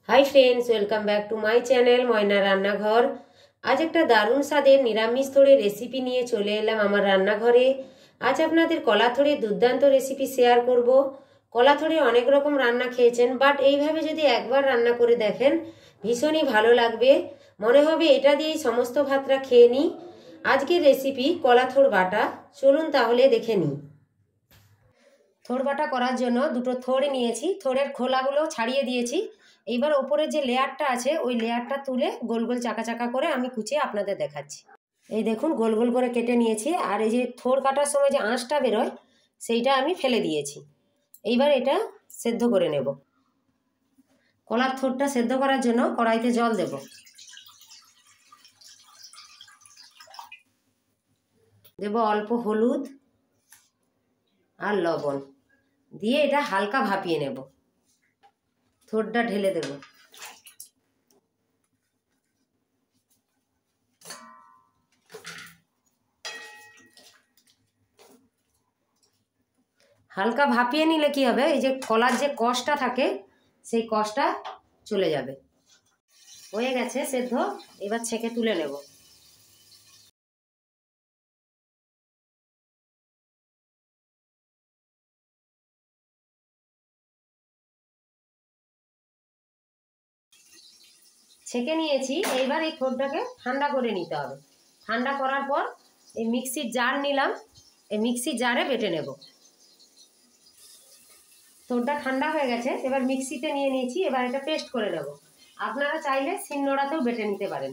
High friends, welcome back to my channel Moyna Rannaghar. আজ একটা দারুণ স্বাদের নিরামিষ থোড়ের রেসিপি নিয়ে চলে এলাম আমার রান্নাঘরে। আজ আপনাদের কলা থোড়ের দুর্দান্ত রেসিপি শেয়ার করব। কলা থোড়ে অনেক রকম রান্না খেয়েছেন, বাট এইভাবে যদি একবার রান্না করে দেখেন ভীষণই ভালো লাগবে। মনে হবে এটা দিয়েই সমস্ত ভাতটা খেয়ে নিই। আজকের রেসিপি কলা থোড় বাটা। চলুন তাহলে দেখে নিই। থোড় বাটা করার জন্য দুটো থোড় নিয়েছি, থোড়ের খোলাগুলো ছাড়িয়ে দিয়েছি। এইবার ওপরে যে লেয়ারটা আছে ওই লেয়ারটা তুলে গোল গোল চাকা চাকা করে আমি কুচিয়ে আপনাদের দেখাচ্ছি। এই দেখুন গোল গোল করে কেটে নিয়েছি। আর এই যে থোড় কাটার সময় যে আঁশটা বেরোয় সেইটা আমি ফেলে দিয়েছি। এইবার এটা সেদ্ধ করে নেব। কলার থোড়টা সেদ্ধ করার জন্য কড়াইতে জল দেব। দেব অল্প হলুদ আর লবণ দিয়ে এটা হালকা ভাপিয়ে নেব। থোড়টা ঢেলে দেব। হালকা ভাপিয়ে নিলে কি হবে, এই যে কলার যে কষটা থাকে সেই কষটা চলে যাবে। হয়ে গেছে সেদ্ধ, এবার ছেঁকে তুলে নেব। ছেঁকে নিয়েছি। এইবার এই থোড়টাকে ঠান্ডা করে নিতে হবে। ঠান্ডা করার পর এই মিক্সির জার নিলাম, এই মিক্সির জারে বেটে নেব। থোড়টা ঠান্ডা হয়ে গেছে, এবার মিক্সিতে নিয়ে নিয়েছি। এবার এটা পেস্ট করে নেব। আপনারা চাইলে শিলনোড়াতেও বেটে নিতে পারেন।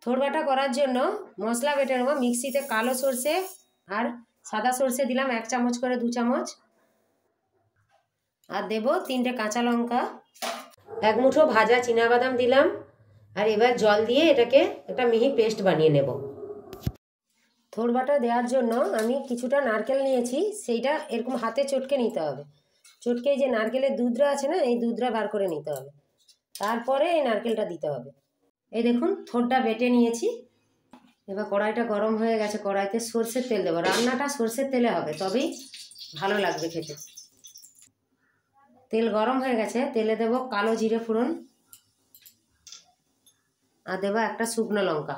থোড় বাটা করার জন্য মশলা বেটে নেব। মিক্সিতে কালো সর্ষে আর সাদা সর্ষে দিলাম 1 চামচ করে, 2 চামচ। আর দেব 3টে কাঁচা লঙ্কা, 1 মুঠো ভাজা চীনাবাদাম দিলাম। আর এবার জল দিয়ে এটাকে একটা মিহি পেস্ট বানিয়ে নেব। থোড় বাটা দেওয়ার জন্য আমি কিছুটা নারকেল নিয়েছি, সেইটা এরকম হাতে চটকে নিতে হবে। চটকে যে নারকেলের দুধটা আছে না, এই দুধটা বার করে নিতে হবে। তারপরে এই নারকেলটা দিতে হবে। এই দেখুন থোড়টা বেটে নিয়েছি। এবার কড়াইটা গরম হয়ে গেছে, কড়াইতে সর্ষের তেল দেবো। রান্নাটা সর্ষের তেলে হবে, তবেই ভালো লাগবে খেতে। তেল গরম হয়ে গেছে, তেলে দেব কালো জিরে ফোড়ন আর দেবো একটা শুকনো লঙ্কা।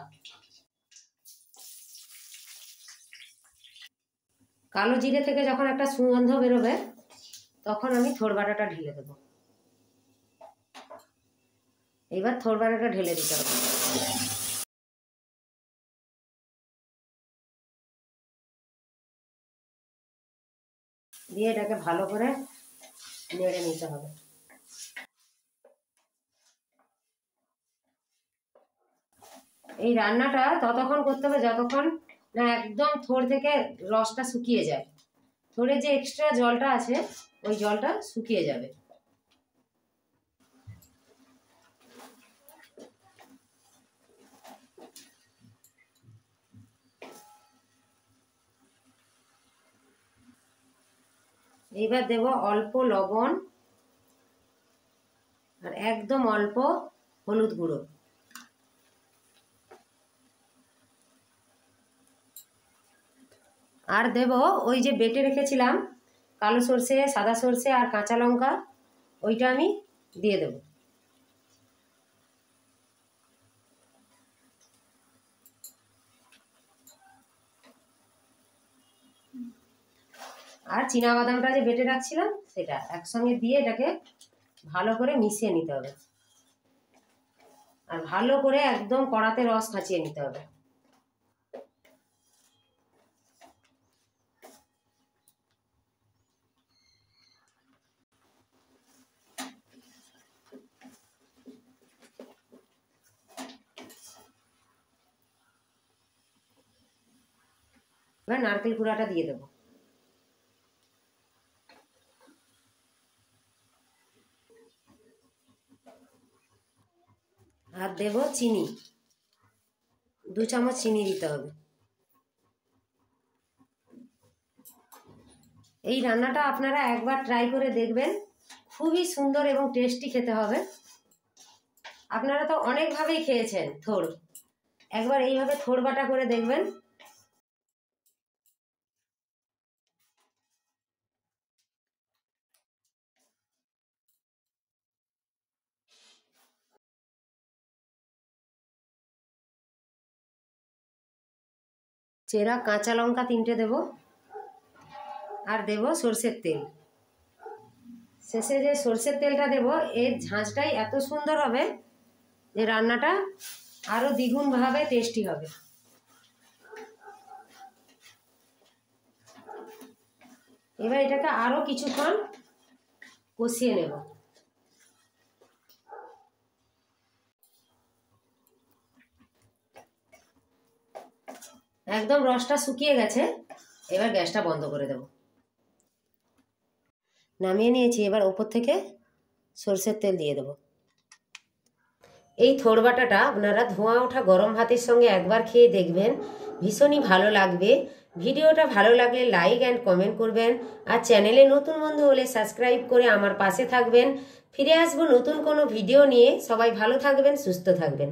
কালো জিরে থেকে যখন একটা সুগন্ধ বেরোবে তখন আমি থোড় বাটাটা ঢেলে দেবো। এবার থোড় বাটাটা ঢেলে দিতে হবে। দিয়ে এটাকে ভালো করে নেড়ে নিতে হবে। এই রান্নাটা ততক্ষণ করতে হবে যতক্ষণ না একদম থোড় থেকে রসটা শুকিয়ে যায়। থোড়ে যে এক্সট্রা জলটা আছে ওই জলটা শুকিয়ে যাবে। এইবার দেব অল্প লবণ আর একদম অল্প হলুদ গুঁড়ো। আর দেব ওই যে বেটে রেখেছিলাম কালো সর্ষে, সাদা সর্ষে আর কাঁচা লঙ্কা, ওইটা আমি দিয়ে দেব। আর চীনাবাদামটা যে বেটে রাখছিলাম সেটা একসঙ্গে দিয়ে এটাকে ভালো করে মিশিয়ে নিতে হবে। আর ভালো করে একদম কড়াতে রস খাঁচিয়ে নিতে হবে। এবার নারকেল কুড়াটা দিয়ে দেবো। আর দেব চিনি, 2 চামচ চিনি দিতে হবে। এই রান্নাটা আপনারা একবার ট্রাই করে দেখবেন, খুবই সুন্দর এবং টেস্টি খেতে হবে। আপনারা তো অনেকভাবেই খেয়েছেন থোড়, একবার এইভাবে থোড় বাটা করে দেখবেন। চেরা কাঁচা লঙ্কা 3টে দেব, আর দেব সরষের তেল। শেষে যে সরষের তেলটা দেব, এর ঝাঁঝটাই এত সুন্দর হবে যে রান্নাটা আরও দ্বিগুণভাবে টেস্টি হবে। এবার এটাকে আরও কিছুক্ষণ কষিয়ে নেব। একদম রসটা শুকিয়ে গেছে, এবার গ্যাসটা বন্ধ করে দেব। নামিয়ে নিয়েছি, এবার ওপর থেকে সরষের তেল দিয়ে দেব। এই থোড় বাটাটা আপনারা ধোঁয়া ওঠা গরম ভাতের সঙ্গে একবার খেয়ে দেখবেন, ভীষণই ভালো লাগবে। ভিডিওটা ভালো লাগলে লাইক অ্যান্ড কমেন্ট করবেন, আর চ্যানেলে নতুন বন্ধু হলে সাবস্ক্রাইব করে আমার পাশে থাকবেন। ফিরে আসবো নতুন কোনো ভিডিও নিয়ে। সবাই ভালো থাকবেন, সুস্থ থাকবেন।